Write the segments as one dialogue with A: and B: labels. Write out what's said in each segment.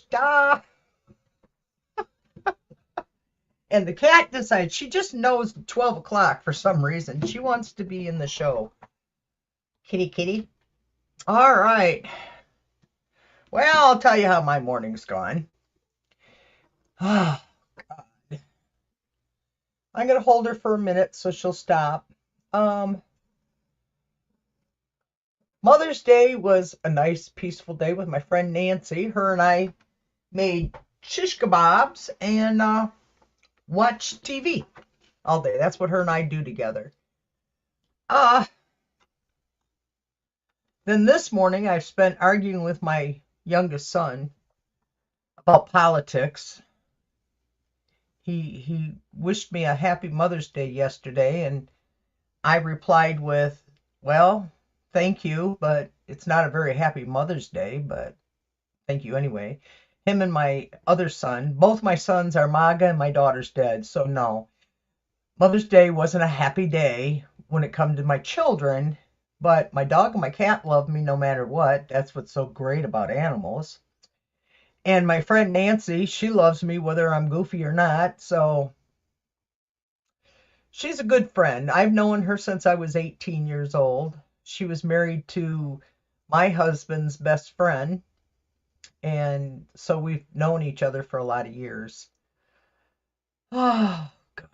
A: Da! And the cat decides she just knows 12 o'clock for some reason. She wants to be in the show. Kitty, kitty. All right. Well, I'll tell you how my morning's gone. Oh, God. I'm going to hold her for a minute so she'll stop. Mother's Day was a nice, peaceful day with my friend Nancy. Her and I made shish kebabs and watched TV all day. That's what her and I do together. Then this morning I spent arguing with my youngest son about politics. He wished me a happy Mother's Day yesterday, and I replied with, well, thank you, but it's not a very happy Mother's Day, but thank you anyway. Him and my other son, both my sons are MAGA and my daughter's dead, so no. Mother's Day wasn't a happy day when it comes to my children, but my dog and my cat love me no matter what. That's what's so great about animals. And my friend Nancy, she loves me whether I'm goofy or not, so she's a good friend. I've known her since I was 18 years old. She was married to my husband's best friend, and so we've known each other for a lot of years. Oh, God.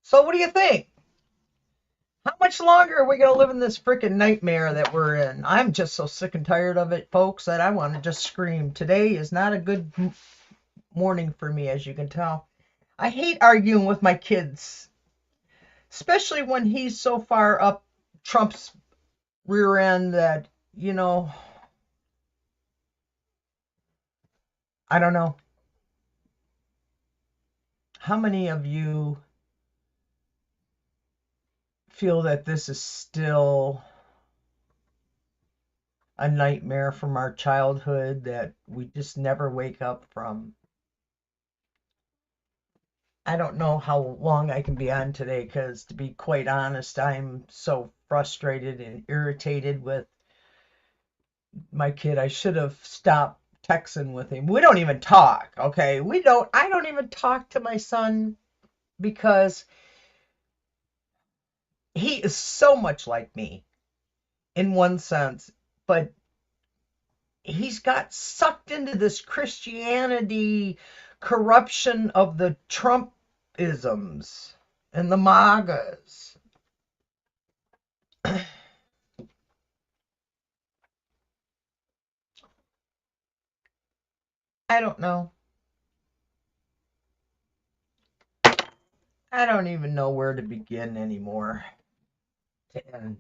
A: So what do you think? How much longer are we going to live in this freaking nightmare that we're in? I'm just so sick and tired of it, folks, that I want to just scream. Today is not a good morning for me, as you can tell. I hate arguing with my kids, especially when he's so far up Trump's rear end that, I don't know. How many of you feel that this is still a nightmare from our childhood that we just never wake up from? I don't know how long I can be on today because, to be quite honest, I'm so frustrated and irritated with my kid. I should have stopped texting with him. We don't even talk, okay? I don't even talk to my son because he is so much like me in one sense, but he's got sucked into this Christianity corruption of the Trumpisms and the MAGAs. I don't know. I don't even know where to begin anymore. And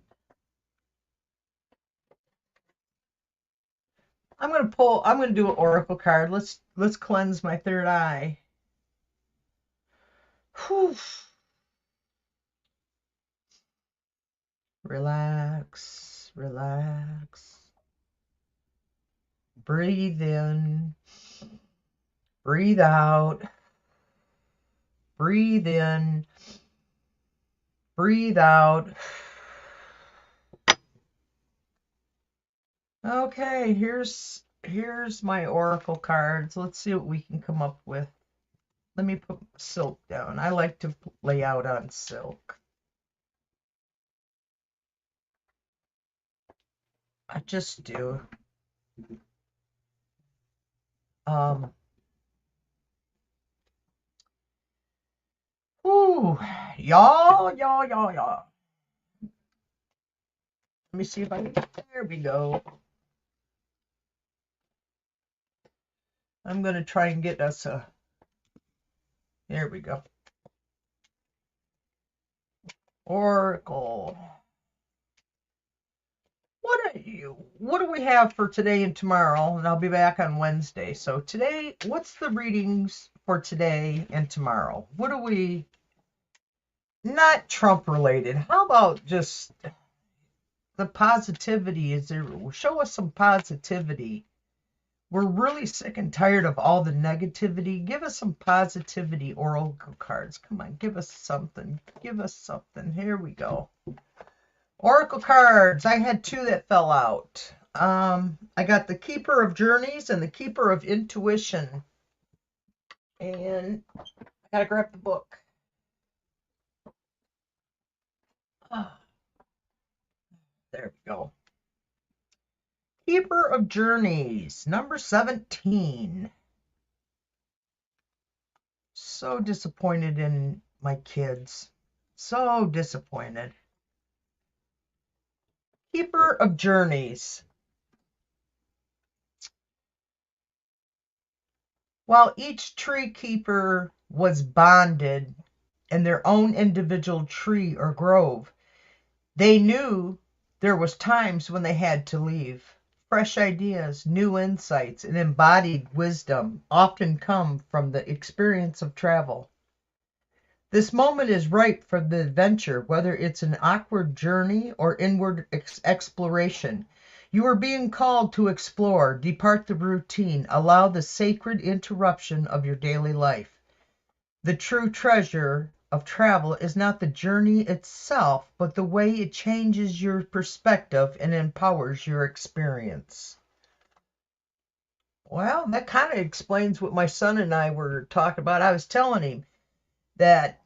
A: I'm gonna do an oracle card. Let's cleanse my third eye. Whew. Relax, relax. Breathe in, breathe out, breathe in, breathe out. Okay, here's my oracle cards. Let's see what we can come up with. Let me put silk down. I like to lay out on silk. I just do. Whew, y'all. Let me see if I can. There we go. I'm gonna try and get us a. There we go. Oracle. What do we have for today and tomorrow? And I'll be back on Wednesday. So today, what's the readings for today and tomorrow? What do we, not Trump related. How about just the positivity? Is there, show us some positivity. We're really sick and tired of all the negativity. Give us some positivity, oracle cards. Come on, give us something. Give us something. Here we go. Oracle cards. I had two that fell out. I got the Keeper of Journeys and the Keeper of Intuition. And I gotta grab the book. Oh, there we go. Keeper of Journeys, number 17. So disappointed in my kids. So disappointed. Keeper of Journeys. While each tree keeper was bonded in their own individual tree or grove, they knew there was times when they had to leave. Fresh ideas, new insights, and embodied wisdom often come from the experience of travel. This moment is ripe for the adventure, whether it's an awkward journey or inward exploration. You are being called to explore, depart the routine, allow the sacred interruption of your daily life. The true treasure of travel is not the journey itself, but the way it changes your perspective and empowers your experience. Well, that kind of explains what my son and I were talking about. I was telling him that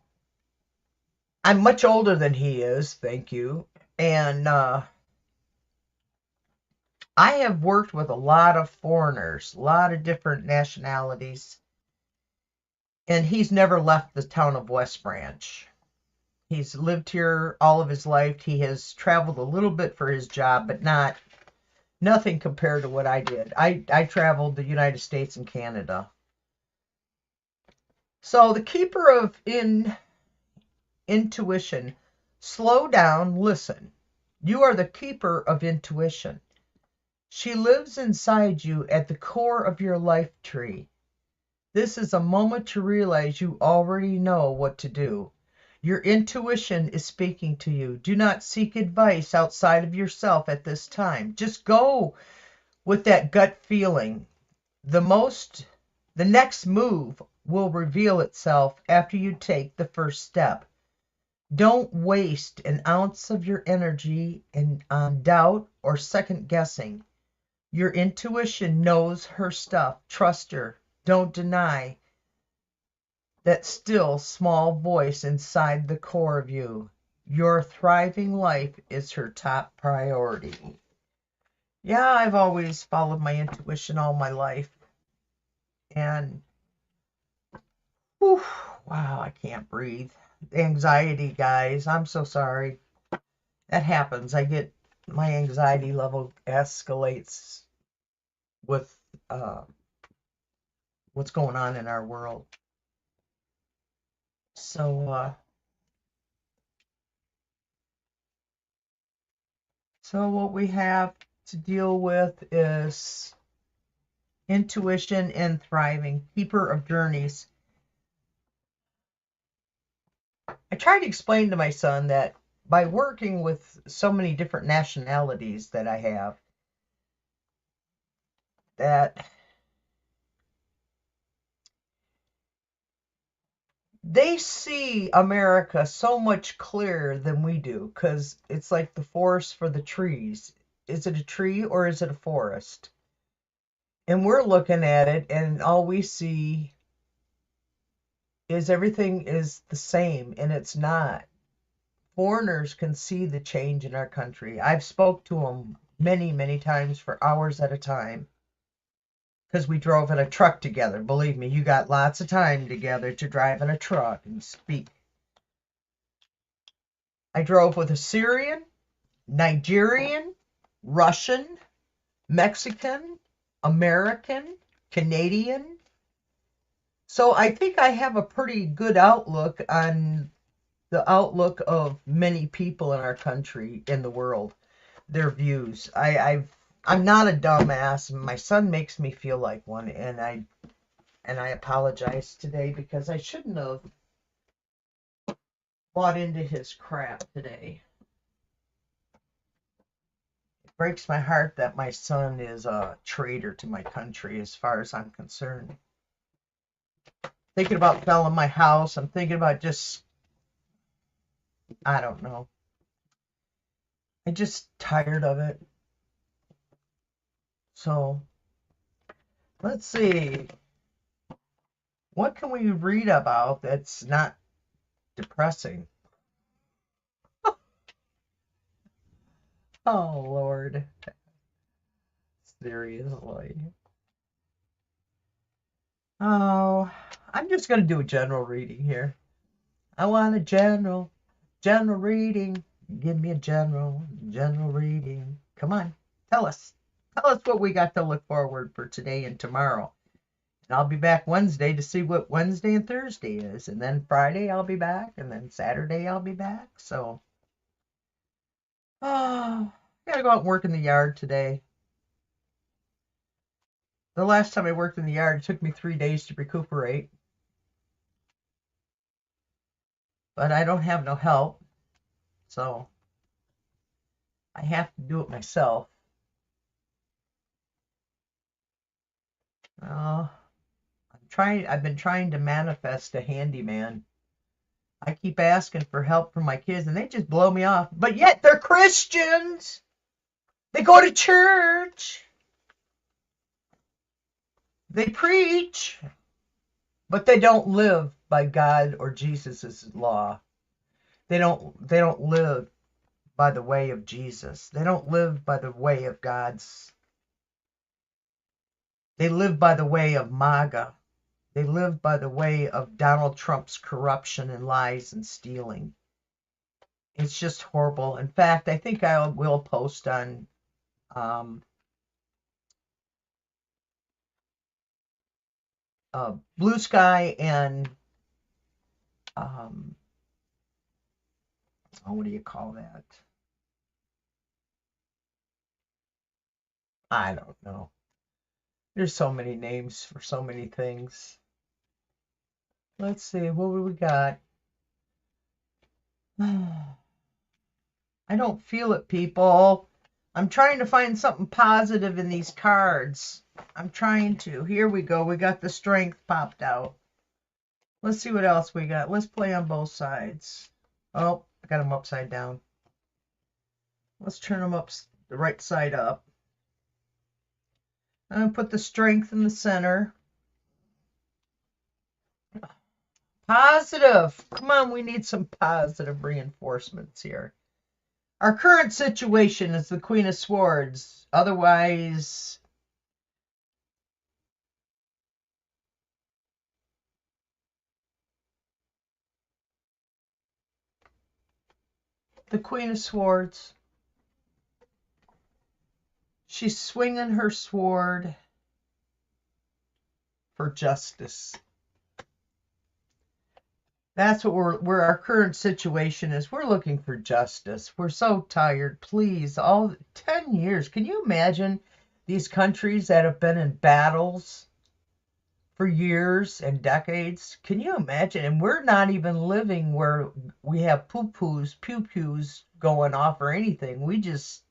A: I'm much older than he is, thank you. And I have worked with a lot of foreigners, a lot of different nationalities. And he's never left the town of West Branch. He's lived here all of his life. He has traveled a little bit for his job, but nothing compared to what I did. I traveled the United States and Canada. So the Keeper of Intuition, slow down, listen. You are the Keeper of Intuition. She lives inside you at the core of your life tree. This is a moment to realize you already know what to do. Your intuition is speaking to you. Do not seek advice outside of yourself at this time. Just go with that gut feeling. The next move will reveal itself after you take the first step. Don't waste an ounce of your energy on doubt or second guessing. Your intuition knows her stuff. Trust her. Don't deny that still small voice inside the core of you. Your thriving life is her top priority. Yeah, I've always followed my intuition all my life. And, whew, wow, I can't breathe. Anxiety, guys. I'm so sorry. That happens. My anxiety level escalates with what's going on in our world. So what we have to deal with is intuition and thriving, Keeper of Journeys. I try to explain to my son that by working with so many different nationalities that I have, that they see America so much clearer than we do, because it's like the forest for the trees. Is it a tree or is it a forest? And we're looking at it, and all we see is everything is the same, and it's not. Foreigners can see the change in our country. I've spoke to them many, many times for hours at a time because we drove in a truck together. Believe me, you got lots of time together to drive in a truck and speak. I drove with a Syrian, Nigerian, Russian, Mexican, American, Canadian. So I think I have a pretty good outlook on the outlook of many people in our country, in the world, their views. I'm not a dumbass. My son makes me feel like one, and I apologize today because I shouldn't have bought into his crap today. It breaks my heart that my son is a traitor to my country as far as I'm concerned. Thinking about selling my house. I'm thinking about just, I don't know. I'm just tired of it. So, let's see. What can we read about that's not depressing? Oh, Lord. Seriously. Oh, I'm just going to do a general reading here. I want a general reading. Give me a general reading. Come on, tell us. Tell us what we got to look forward for today and tomorrow. And I'll be back Wednesday to see what Wednesday and Thursday is. And then Friday I'll be back. And then Saturday I'll be back. So, oh, I got to go out and work in the yard today. The last time I worked in the yard, it took me 3 days to recuperate. But I don't have no help. So, I have to do it myself. I've been trying to manifest a handyman. I keep asking for help from my kids and they just blow me off. But yet they're Christians. They go to church. They preach. But they don't live by God or Jesus' law. They don't live by the way of Jesus. They don't live by the way of God's. They live by the way of MAGA. They live by the way of Donald Trump's corruption and lies and stealing. It's just horrible. In fact, I think I will post on Blue Sky and what do you call that? I don't know. There's so many names for so many things. Let's see, what do we got? I don't feel it, people. I'm trying to find something positive in these cards. I'm trying to. Here we go. We got the strength popped out. Let's see what else we got. Let's play on both sides. Oh, I got them upside down. Let's turn them up the right side up. I'm going to put the strength in the center. Positive. Come on, we need some positive reinforcements here. Our current situation is the Queen of Swords. Otherwise, the Queen of Swords. She's swinging her sword for justice. That's what where our current situation is. We're looking for justice. We're so tired. Please, all 10 years. Can you imagine these countries that have been in battles for years and decades? Can you imagine? And we're not even living where we have pew-pews going off or anything. We just,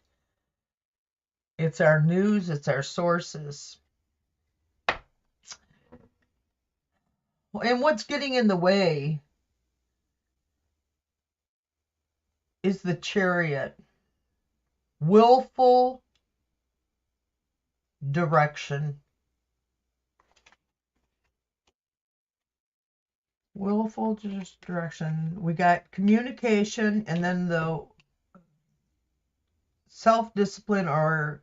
A: it's our news, it's our sources. And what's getting in the way is the Chariot. willful direction. Willful direction. We got communication, and then the self-discipline, or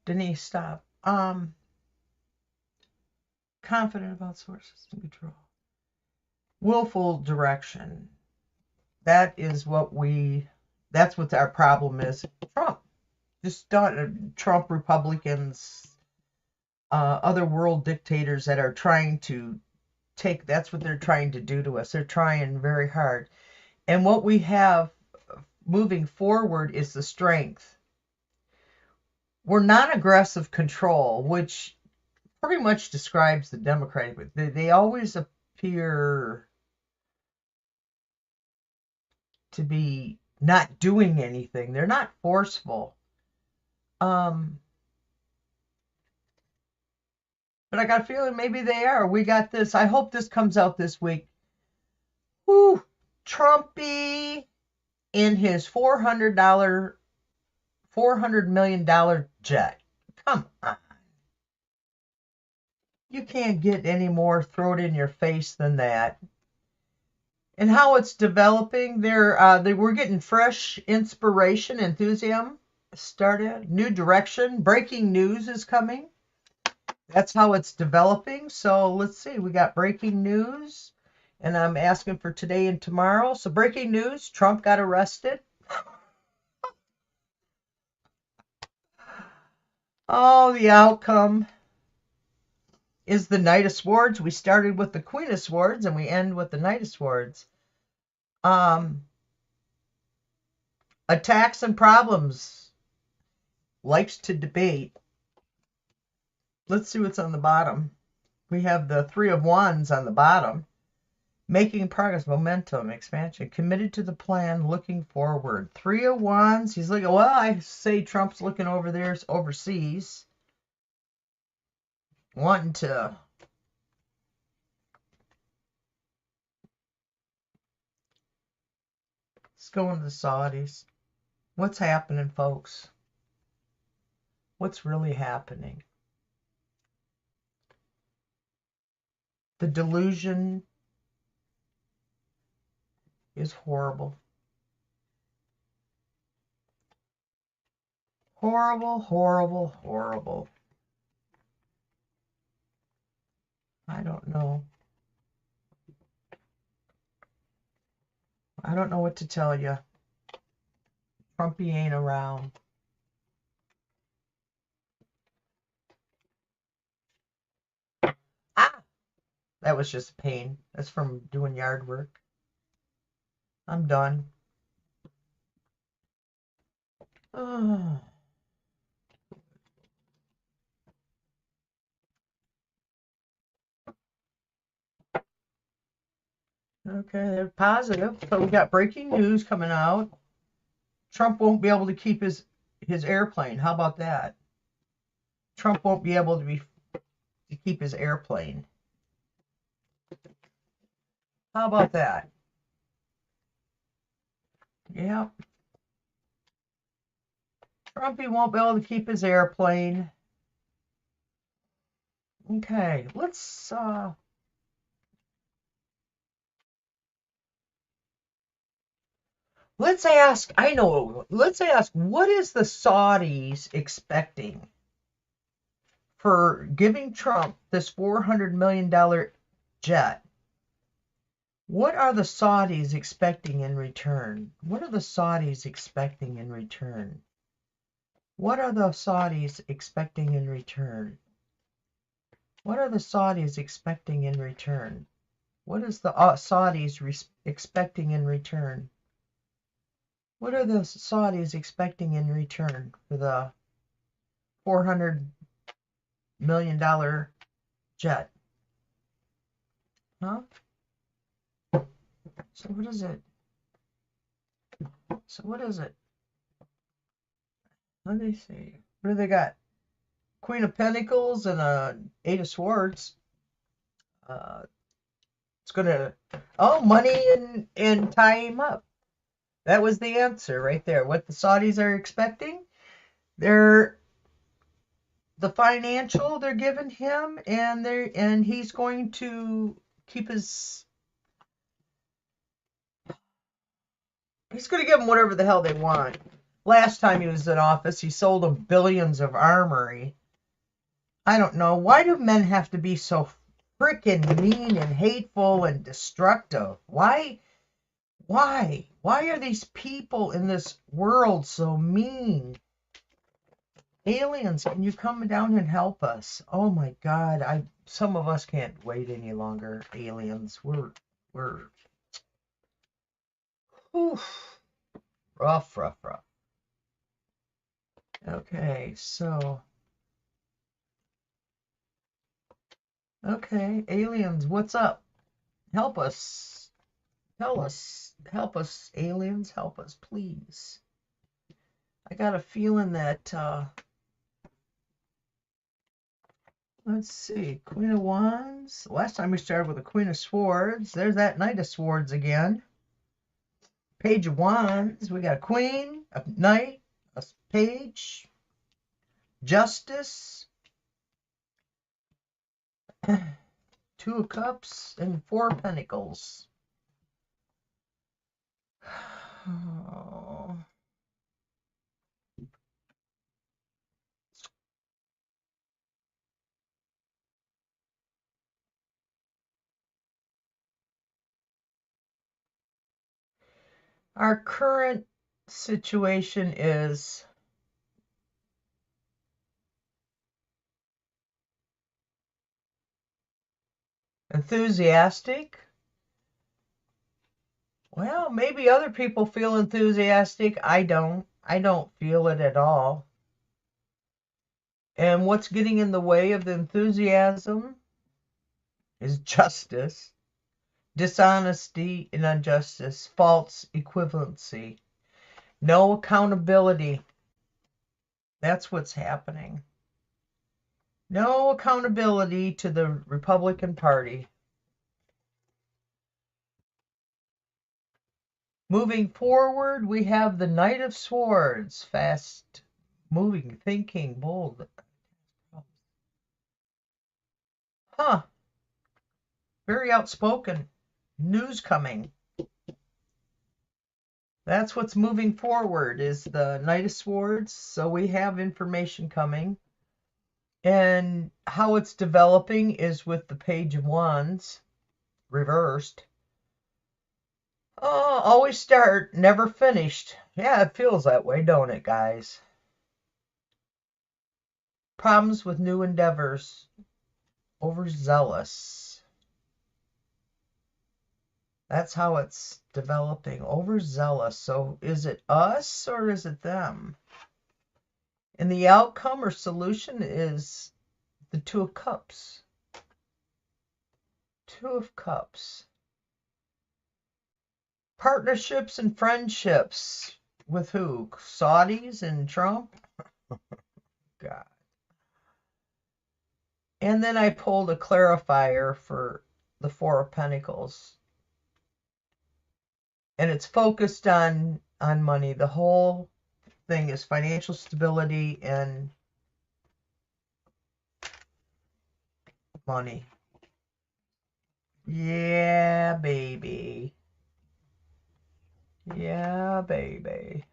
A: didn't he stop? Confident about sources and control. Willful direction. That's what our problem is. Trump. Just Trump, Republicans, other world dictators that are trying to that's what they're trying to do to us. They're trying very hard. And what we have moving forward is the strength. We're non-aggressive control, which pretty much describes the Democratic. They always appear to be not doing anything. They're not forceful. But I got a feeling maybe they are. We got this. I hope this comes out this week. Whew. Trumpy in his $400 million jet. Come on. You can't get any more throw it in your face than that. And how it's developing, we're getting fresh inspiration, enthusiasm started, new direction, breaking news is coming. That's how it's developing. So let's see, we got breaking news, and I'm asking for today and tomorrow. So breaking news, Trump got arrested. Oh, the outcome is the Knight of Swords. We started with the Queen of Swords, and we end with the Knight of Swords. Attacks and problems. Likes to debate. Let's see what's on the bottom. We have the Three of Wands on the bottom. Making progress, momentum, expansion, committed to the plan, looking forward. Three of Wands. He's looking, well, I say Trump's looking over there overseas, wanting to let's go into the Saudis. What's happening, folks? What's really happening? The delusion is horrible. Horrible, horrible, horrible. I don't know. I don't know what to tell you. Trumpy ain't around. Ah! That was just a pain. That's from doing yard work. I'm done. Oh. Okay, they're positive. So we got breaking news coming out. Trump won't be able to keep his airplane. How about that? Trump won't be able to keep his airplane. How about that? Yeah. Trumpy won't be able to keep his airplane. Okay, let's ask, let's ask, what is the Saudis expecting for giving Trump this $400 million jet? What are the Saudis expecting in return? What are the Saudis expecting in return? What are the Saudis expecting in return? What are the Saudis expecting in return? What is the Saudis expecting in return? What are the Saudis expecting in return for the $400 million jet? Huh? So what is it? Let me see. What do they got? Queen of Pentacles and a Eight of Swords. It's gonna, money and tie him up. That was the answer right there. What the Saudis are expecting, they're the financial they're giving him, and he's going to keep his. He's going to give them whatever the hell they want. Last time he was in office, he sold them billions of armory. I don't know. Why do men have to be so freaking mean and hateful and destructive? Why? Why? Why are these people in this world so mean? Aliens, can you come down and help us? Oh my God, some of us can't wait any longer. Aliens, we're oof, rough, rough, rough. Okay, so okay, aliens, what's up? Help us. Tell us. Help us, aliens, help us, please. I got a feeling that let's see, Queen of Wands. Last time we started with the Queen of Swords. There's that Knight of Swords again. Page of Wands. We got a Queen, a Knight, a Page, Justice, Two of Cups, and Four of Pentacles. Oh. Our current situation is enthusiastic. Well, maybe other people feel enthusiastic. I don't. I don't feel it at all. And what's getting in the way of the enthusiasm is justice, dishonesty and injustice, false equivalency, no accountability. That's what's happening. No accountability to the Republican Party. Moving forward, we have the Knight of Swords, fast moving, thinking, bold. Huh. Very outspoken. News coming. That's what's moving forward is the Knight of Swords. So we have information coming. And how it's developing is with the Page of Wands reversed. Oh, always start, never finished. Yeah, it feels that way, don't it, guys? Problems with new endeavors. Overzealous. That's how it's developing. Overzealous. So is it us or is it them? And the outcome or solution is the Two of Cups. Two of Cups. Partnerships and friendships. With who? Saudis and Trump? God. And then I pulled a clarifier for the Four of Pentacles. And it's focused on money. The whole thing is financial stability and money. Yeah, baby. Yeah, baby.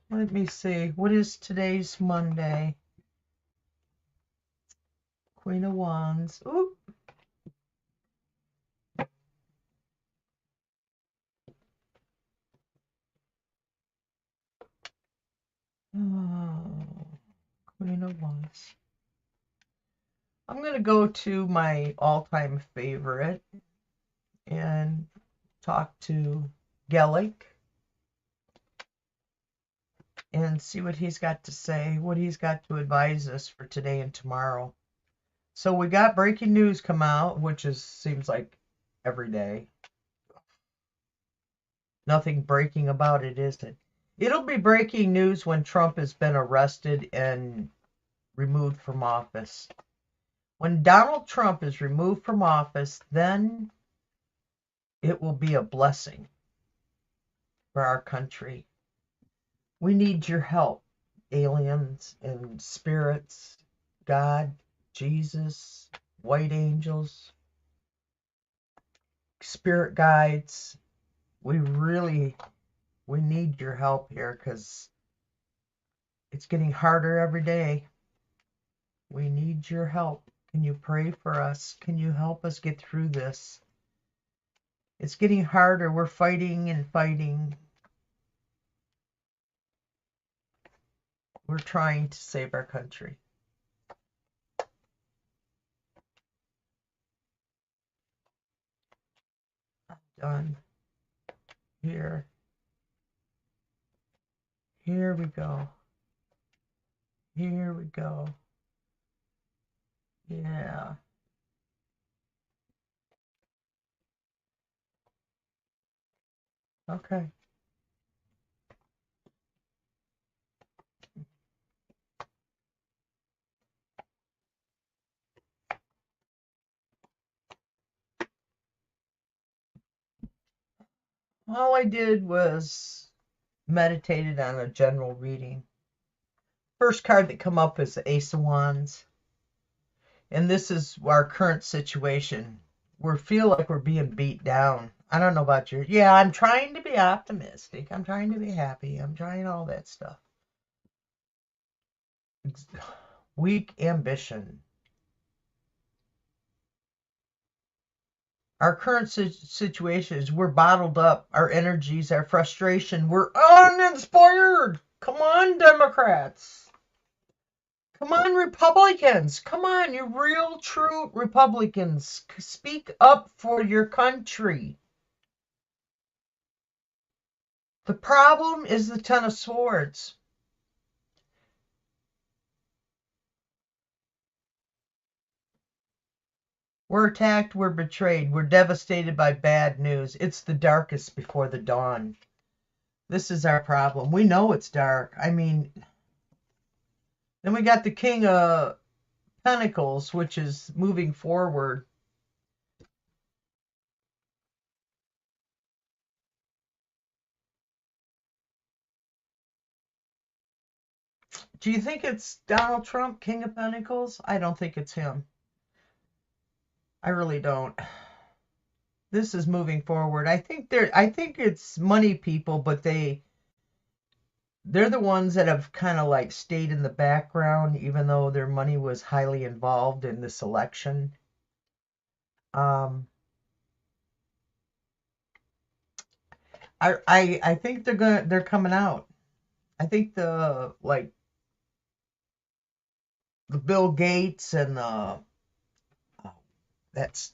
A: Let me see. What is today's Monday? Queen of Wands. Oop. Oh, Queen of Wands. I'm going to go to my all-time favorite and talk to Gellick and see what he's got to say, what he's got to advise us for today and tomorrow. So we got breaking news come out, which seems like every day. Nothing breaking about it, is it? It'll be breaking news when Trump has been arrested and removed from office. When Donald Trump is removed from office, then it will be a blessing for our country. We need your help, aliens and spirits, God, Jesus, white angels, spirit guides. We need your help here because it's getting harder every day. We need your help. Can you pray for us? Can you help us get through this? It's getting harder. We're fighting and fighting. We're trying to save our country. Done. Here. Here we go. Here we go. Yeah. Okay. All I did was meditated on a general reading. First card that come up is the Ace of Wands. And this is our current situation. We feel like we're being beat down. I don't know about you. Yeah, I'm trying to be optimistic. I'm trying to be happy. I'm trying all that stuff. Weak ambition. Our current situation is we're bottled up. Our energies, our frustration. We're uninspired. Come on, Democrats. Come on, Republicans. Come on, you real, true Republicans. Speak up for your country. The problem is the Ten of Swords. We're attacked, we're betrayed, we're devastated by bad news. It's the darkest before the dawn. This is our problem. We know it's dark. I mean, then we got the King of Pentacles, which is moving forward. Do you think it's Donald Trump, King of Pentacles? I don't think it's him. I really don't. This is moving forward. I think it's money people, but they're the ones that have kind of like stayed in the background, even though their money was highly involved in this election. I think they're coming out. I think the Bill Gates and that's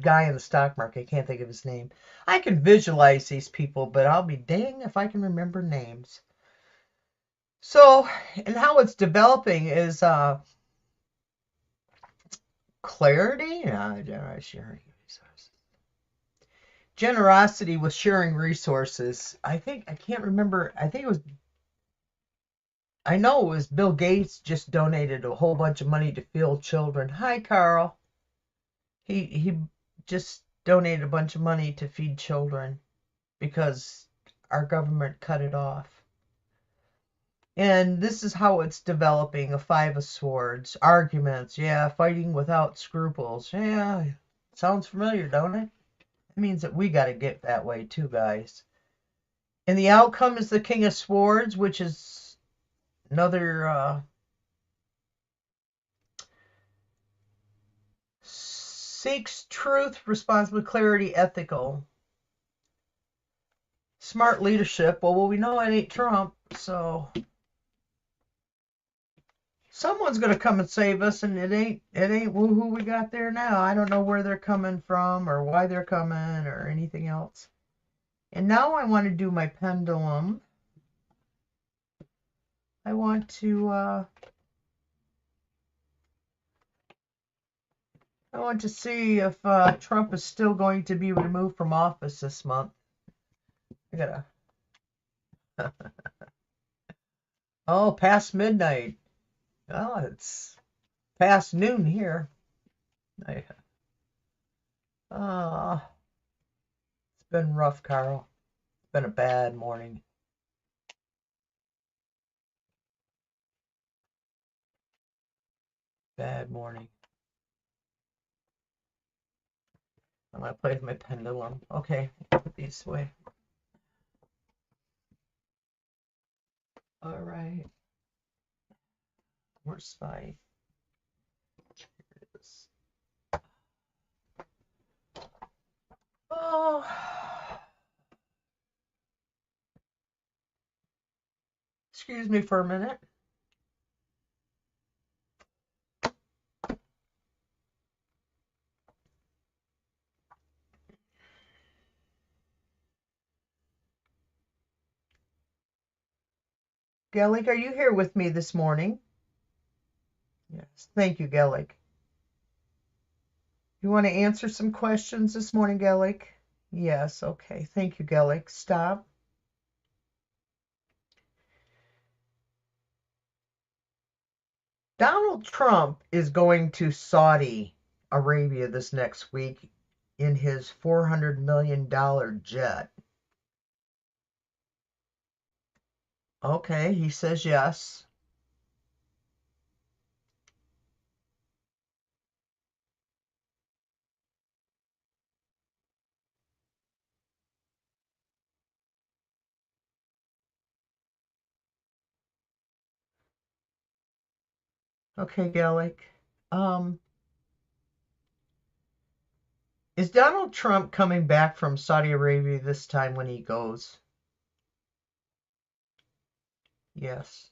A: guy in the stock market, I can't think of his name. I can visualize these people, but I'll be dang if I can remember names. So, and how it's developing is clarity, generosity with sharing resources. I can't remember. I know it was Bill Gates just donated a whole bunch of money to field children. Hi, Carl. He just donated a bunch of money to feed children because our government cut it off. And this is how it's developing, a Five of Swords. Arguments, yeah, fighting without scruples. Yeah, sounds familiar, don't it? It means that we got to get that way too, guys. And the outcome is the King of Swords, which is another seeks truth, responsibility, clarity, ethical. Smart leadership. Well, we know it ain't Trump, so someone's gonna come and save us, and it ain't who we got there now. I don't know where they're coming from or why they're coming or anything else. And now I want to do my pendulum. I want to see if Trump is still going to be removed from office this month. I gotta. Oh, past midnight. Oh, it's past noon here. Been rough, Carl. It's been a bad morning. Bad morning. I'm going to play with my pendulum. Okay, put these away. All right. Where's my... Here it is. Oh. Excuse me for a minute. Gellick, are you here with me this morning? Yes. Thank you, Gellick. You want to answer some questions this morning, Gellick? Yes. Okay. Thank you, Gellick. Stop. Donald Trump is going to Saudi Arabia this next week in his $400 million jet. Okay, he says yes. Okay, Gellick. Is Donald Trump coming back from Saudi Arabia this time when he goes? Yes.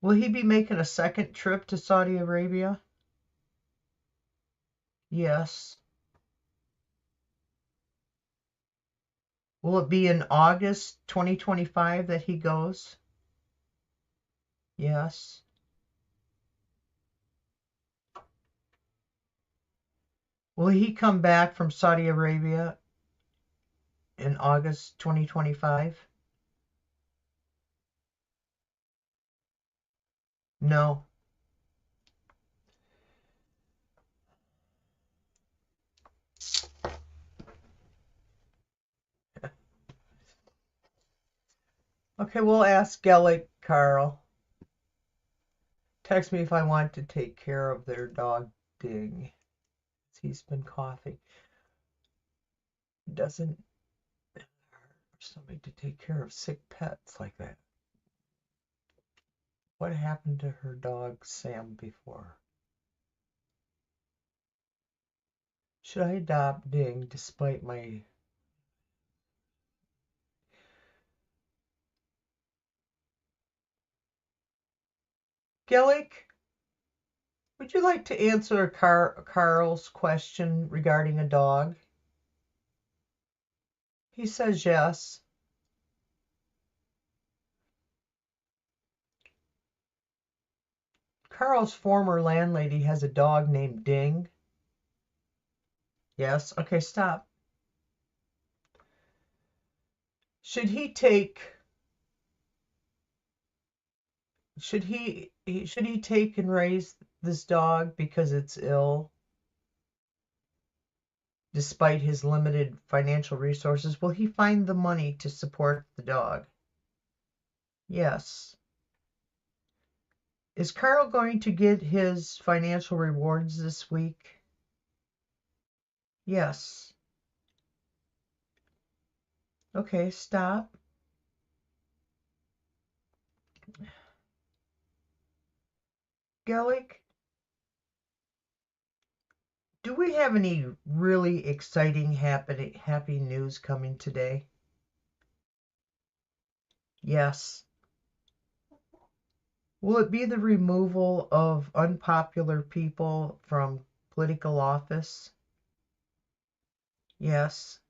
A: Will he be making a second trip to Saudi Arabia? Yes. Will it be in August 2025 that he goes? Yes. Will he come back from Saudi Arabia in August 2025? No. Okay, we'll ask Gellick, Carl. Text me if I want to take care of their dog Ding. He's been coughing. Doesn't hurt somebody to take care of sick pets like that. What happened to her dog Sam before? Should I adopt Ding despite my... Gellick, would you like to answer Carl's question regarding a dog? He says yes. Carl's former landlady has a dog named Ding. Yes. Okay, stop. Should he take and raise this dog because it's ill despite his limited financial resources? Will he find the money to support the dog? Yes. Is Carl going to get his financial rewards this week? Yes. Okay, stop. Gellick, do we have any really exciting, happy news coming today? Yes. Will it be the removal of unpopular people from political office? Yes.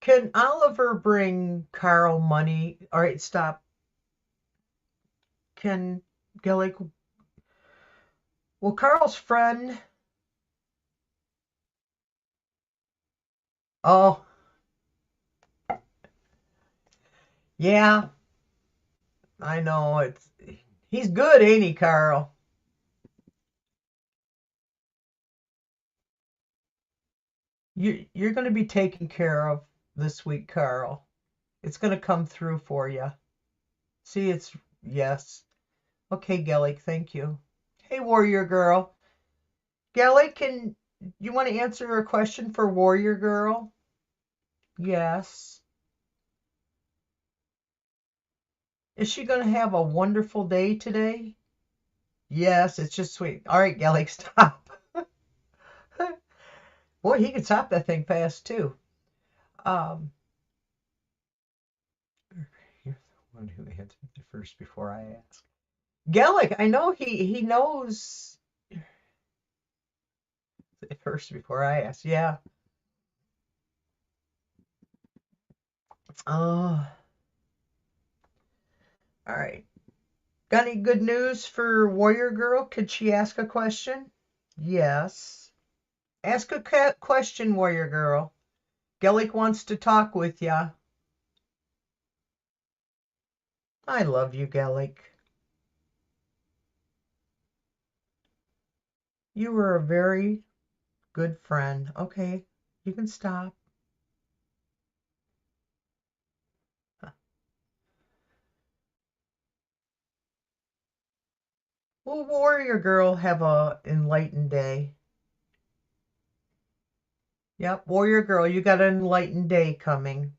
A: Can Oliver bring Carl money? All right, stop. Can Gellick, will Carl's friend... Oh, yeah, I know. He's good, ain't he, Carl? You're going to be taken care of this week, Carl. It's going to come through for you. See, it's yes. Okay, Gellick, thank you. Hey, Warrior Girl. Gellick, can you want to answer a question for Warrior Girl? Yes. Is she going to have a wonderful day today? Yes, it's just sweet. All right, Gellick, stop. Boy, he can stop that thing fast too. Um, you're the one who answered it first before I asked. Gellick, I know he knows it first before I asked. Yeah. Oh, all right. Got any good news for Warrior Girl? Could she ask a question? Yes. Ask a question, Warrior Girl. Gellick wants to talk with ya. I love you, Gellick. You were a very good friend. Okay, you can stop. Will Warrior Girl have a enlightened day? Yep, Warrior Girl, you got an enlightened day coming.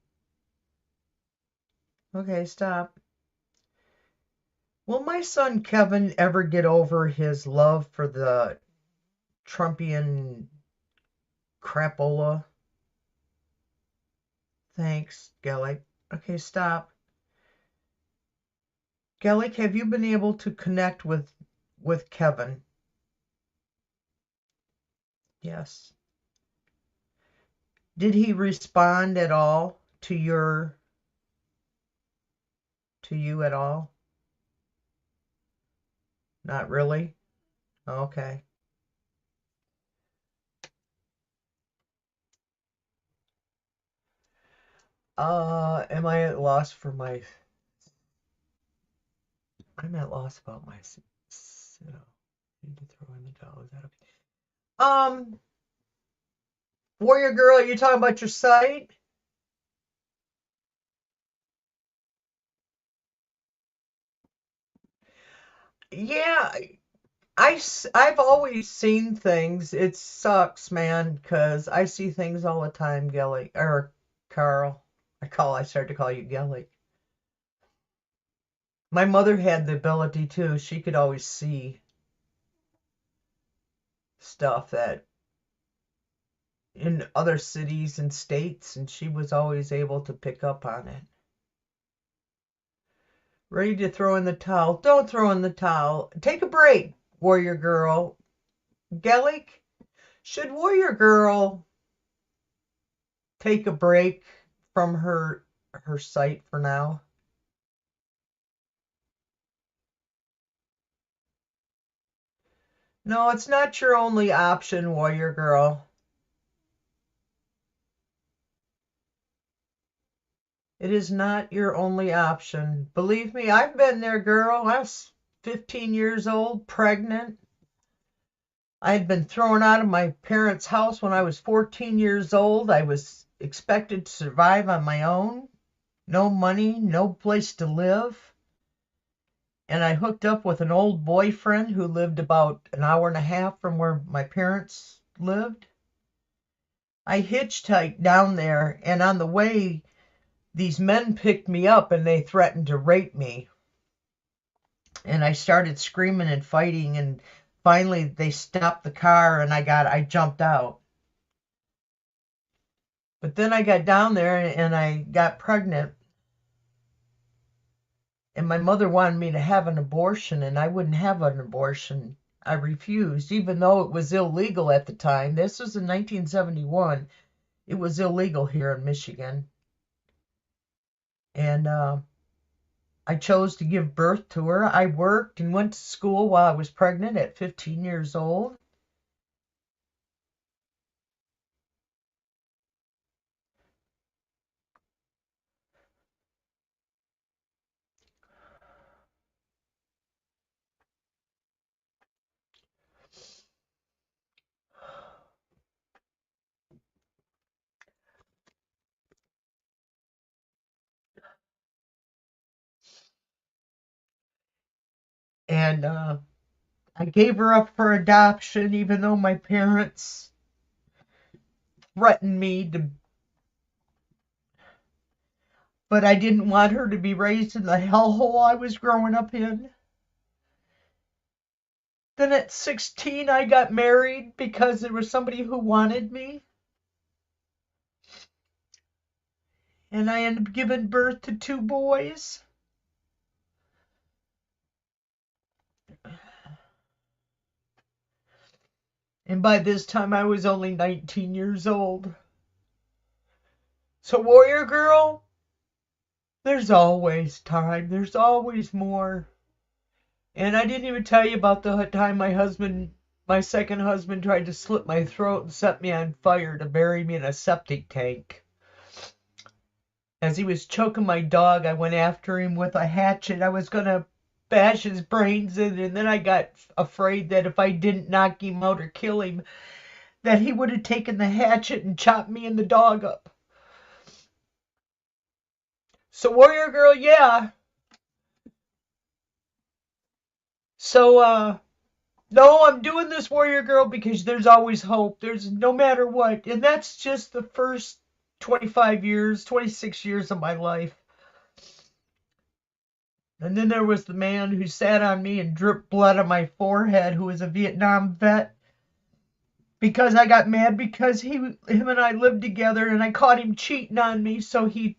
A: Okay, stop. Will my son Kevin ever get over his love for the Trumpian crapola? Thanks, Gellick. Okay, stop. Gellick, have you been able to connect with Kevin? Yes. Did he respond at all to you at all? Not really? Okay. Am I at loss for my I'm at loss about my so need to throw in the towel. Is that okay? Warrior Girl, you talking about your site? Yeah, I've always seen things. It sucks, man, because I see things all the time, Gelly, or Carl. I started to call you Gelly. My mother had the ability too. She could always see stuff that in other cities and states, and she was always able to pick up on it. Ready to throw in the towel? Don't throw in the towel. Take a break, Warrior Girl. Gellick, should Warrior Girl take a break from her site for now? No, it's not your only option, Warrior Girl. It is not your only option. Believe me, I've been there, girl. I was 15 years old, pregnant. I had been thrown out of my parents' house when I was 14 years old. I was expected to survive on my own. No money, no place to live. And I hooked up with an old boyfriend who lived about an hour and a half from where my parents lived. I hitchhiked down there, and on the way, these men picked me up and they threatened to rape me. And I started screaming and fighting, and finally they stopped the car and I jumped out. But then I got down there and I got pregnant, and my mother wanted me to have an abortion, and I wouldn't have an abortion. I refused, even though it was illegal at the time. This was in 1971. It was illegal here in Michigan. And I chose to give birth to her. I worked and went to school while I was pregnant at 15 years old. And I gave her up for adoption, even though my parents threatened me to. But I didn't want her to be raised in the hellhole I was growing up in. Then at 16, I got married because there was somebody who wanted me. And I ended up giving birth to 2 boys. And by this time, I was only 19 years old. So, Warrior Girl, there's always time. There's always more. And I didn't even tell you about the time my second husband, tried to slit my throat and set me on fire to bury me in a septic tank. As he was choking my dog, I went after him with a hatchet. I was going to bash his brains in, and then I got afraid that if I didn't knock him out or kill him, that he would have taken the hatchet and chopped me and the dog up. So, Warrior Girl, yeah. So, no, I'm doing this, Warrior Girl, because there's always hope. There's no matter what. And that's just the first 25 years, 26 years of my life. And then there was the man who sat on me and dripped blood on my forehead, who was a Vietnam vet. Because I got mad because him and I lived together, and I caught him cheating on me, so he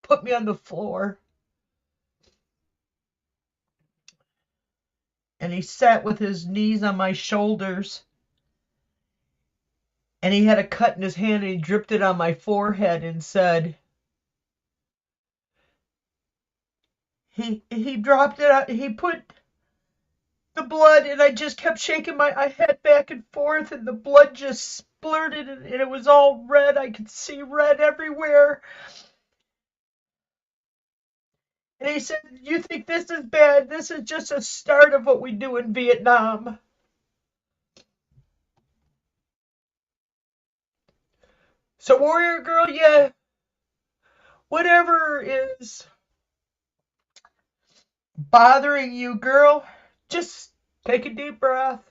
A: put me on the floor. And he sat with his knees on my shoulders. And he had a cut in his hand, and he dripped it on my forehead and said, he dropped it out, he put the blood, and I just kept shaking my head back and forth, and the blood just splurted, and it was all red. I could see red everywhere. And he said, "You think this is bad? This is just a start of what we do in Vietnam." So, Warrior Girl, yeah, whatever is bothering you, girl, just take a deep breath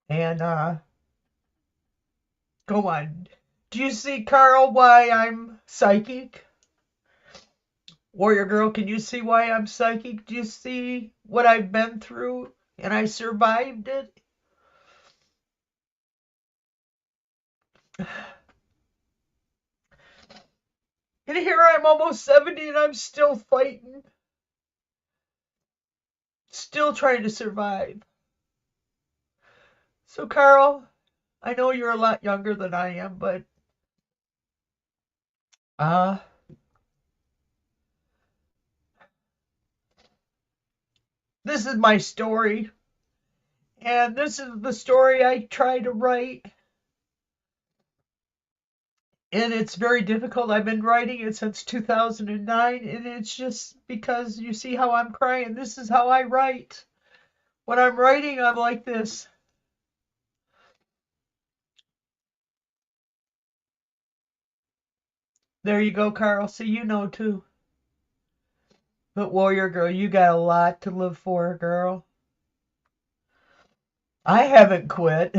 A: and go on. Do you see, Carl, why I'm psychic? Warrior Girl, can you see why I'm psychic? Do you see what I've been through and I survived it? And here I'm almost 70 and I'm still fighting. Still trying to survive. So, Carl, I know you're a lot younger than I am, but this is my story. And this is the story I try to write. And it's very difficult. I've been writing it since 2009, and it's just because you see how I'm crying. This is how I write. When I'm writing, I'm like this. There you go, Carl. So you know too. But Warrior Girl, you got a lot to live for, girl. I haven't quit.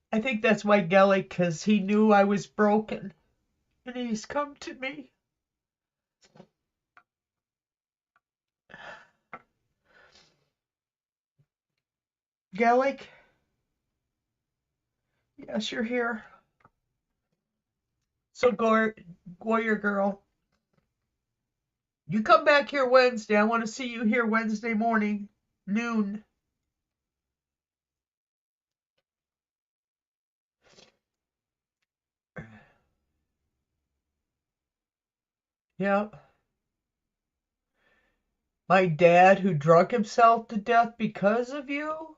A: I think that's why Gelly, because he knew I was broken. And he's come to me. Gellick? Yes, you're here. So, Warrior Girl, you come back here Wednesday. I want to see you here Wednesday morning, noon. Yep. My dad, who drunk himself to death because of you?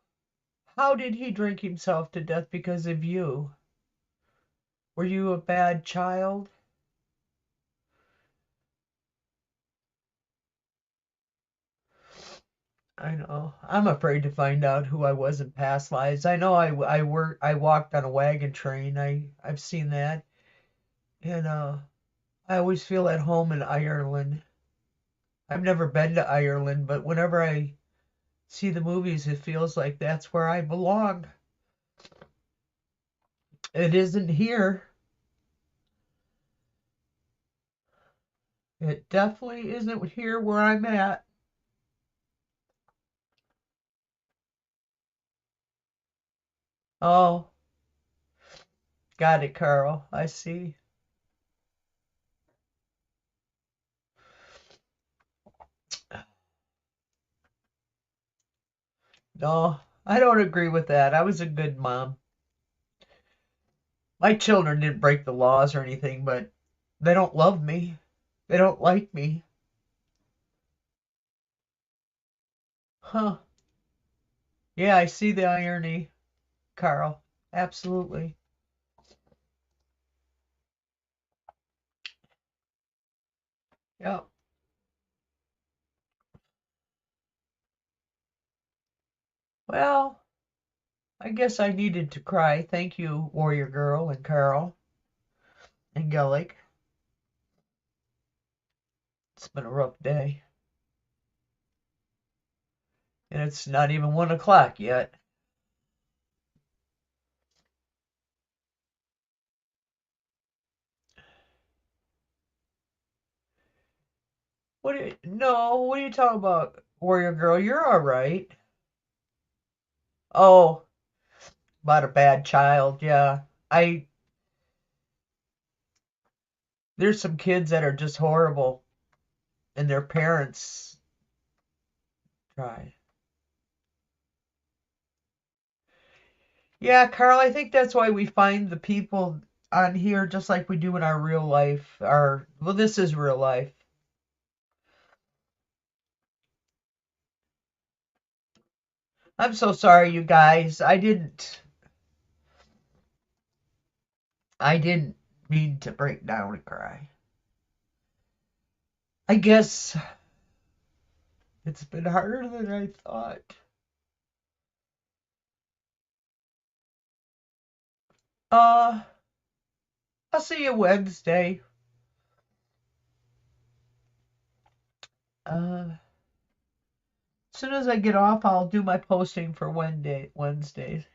A: How did he drink himself to death because of you? Were you a bad child? I know. I'm afraid to find out who I was in past lives. I know I walked on a wagon train. I've seen that. And I always feel at home in Ireland. I've never been to Ireland, but whenever I see the movies, it feels like that's where I belong. It isn't here. It definitely isn't here where I'm at. Oh, got it, Carl. I see. No, I don't agree with that. I was a good mom. My children didn't break the laws or anything, but they don't love me. They don't like me. Huh. Yeah, I see the irony, Carl. Absolutely. Yeah. Well, I guess I needed to cry. Thank you, Warrior Girl and Carl and Gullick. It's been a rough day. And it's not even 1 o'clock yet. No, what are you talking about, Warrior Girl? You're all right. Oh, about a bad child, yeah. I There's some kids that are just horrible and their parents try. Yeah, Carl, I think that's why we find the people on here just like we do in our real life. Well, this is real life. I'm so sorry, you guys. I didn't mean to break down and cry. I guess it's been harder than I thought. Uh, I'll see you Wednesday. As soon as I get off, I'll do my posting for Wednesdays.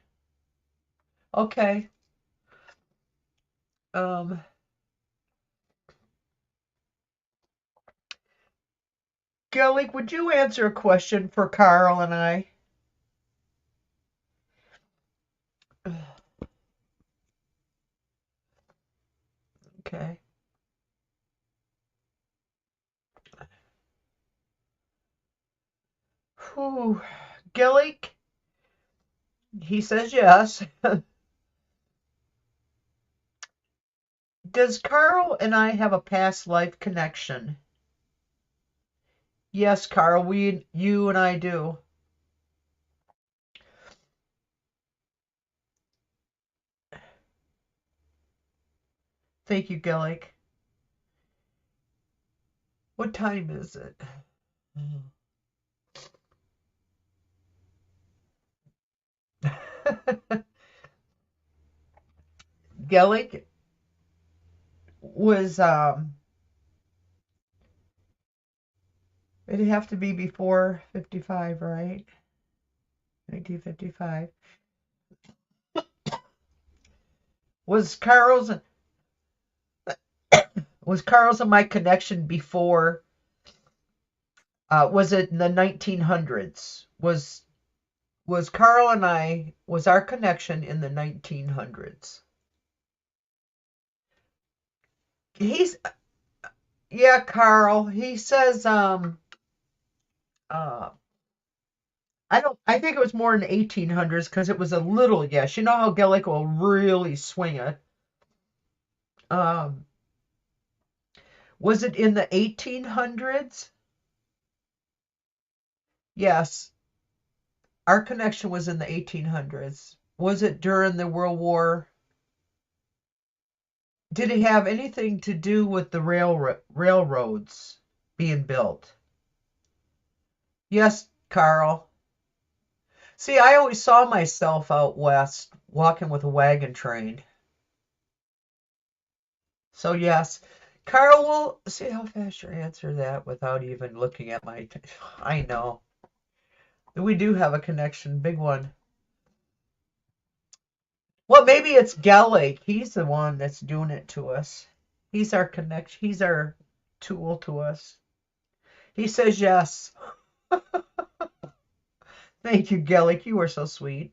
A: Okay. Um, Gellick, would you answer a question for Carl and I? Okay. Whew. Gellick, he says yes. Does Carl and I have a past life connection? Yes, Carl, you and I do. Thank you, Gellick. What time is it? Gellick was it'd have to be before 55, right? 1955. Was Carl's was Carl's and my connection before was it in the 1900s? Was Carl and I was our connection in the 1900s? He's Yeah, Carl. He says uh I think it was more in the 1800s because it was a little yes. You know how Gellick will really swing it. Um was it in the 1800s? Yes, our connection was in the 1800s. Was it during the World War? Did it have anything to do with the railroads being built? Yes, Carl. See, I always saw myself out west walking with a wagon train. So, yes. Carl will see how fast you answer that without even looking at my. I know. We do have a connection, big one. Well, maybe it's Gellig. He's the one that's doing it to us. He's our connection. He's our tool to us. He says yes. Thank you, Gellig. You are so sweet.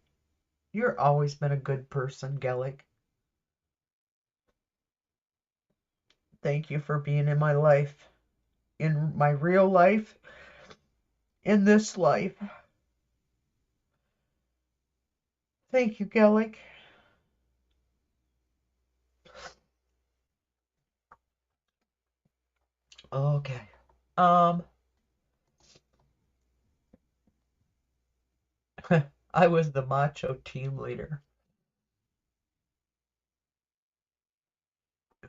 A: You're always been a good person, Gellig. Thank you for being in my life, in my real life, in this life. Thank you, Gellig. Okay. I was the macho team leader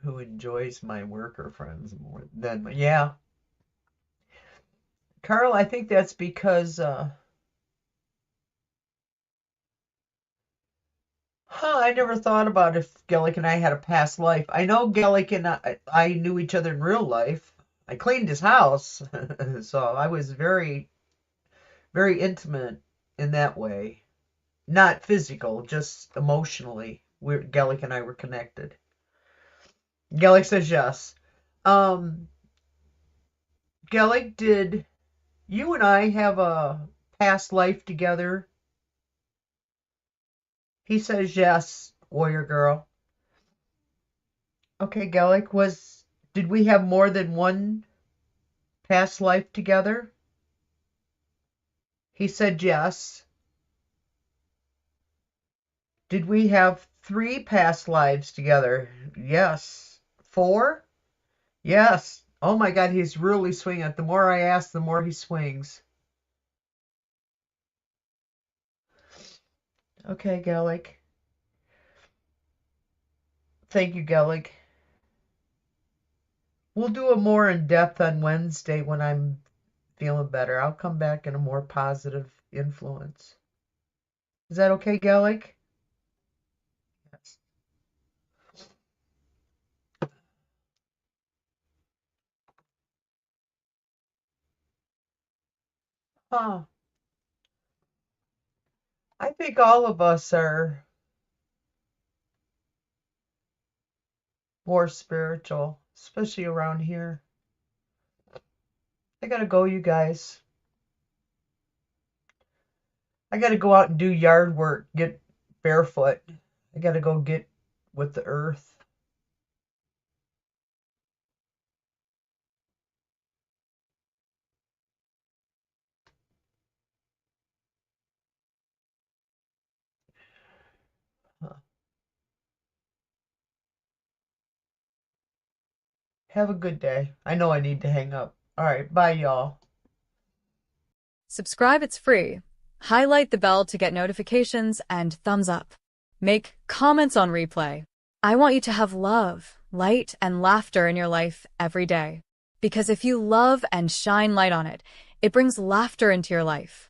A: who enjoys my worker friends more than yeah. Carl, I think that's because I never thought about if Gellick and I had a past life. I know Gellick and I knew each other in real life. I cleaned his house, so I was very, very intimate in that way. Not physical, just emotionally. Gellick and I were connected. Gellick says yes. Um, Gellick, did you and I have a past life together? He says yes, warrior girl. Okay, Gellick, did we have more than one past life together? He said yes. Did we have 3 past lives together? Yes. 4? Yes. Oh my God, he's really swinging it. The more I ask, the more he swings. Okay, Gellick. Thank you, Gellick. We'll do a more in depth on Wednesday when I'm feeling better. I'll come back in a more positive influence. Is that okay, Gellick? Yes. Huh. I think all of us are more spiritual, especially around here. I gotta go, you guys. I gotta go out and do yard work, get barefoot. I gotta go get with the earth. Have a good day. I know I need to hang up. All right, bye, y'all.
B: Subscribe, it's free. Highlight the bell to get notifications and thumbs up. Make comments on replay. I want you to have love, light, and laughter in your life every day. Because if you love and shine light on it, it brings laughter into your life.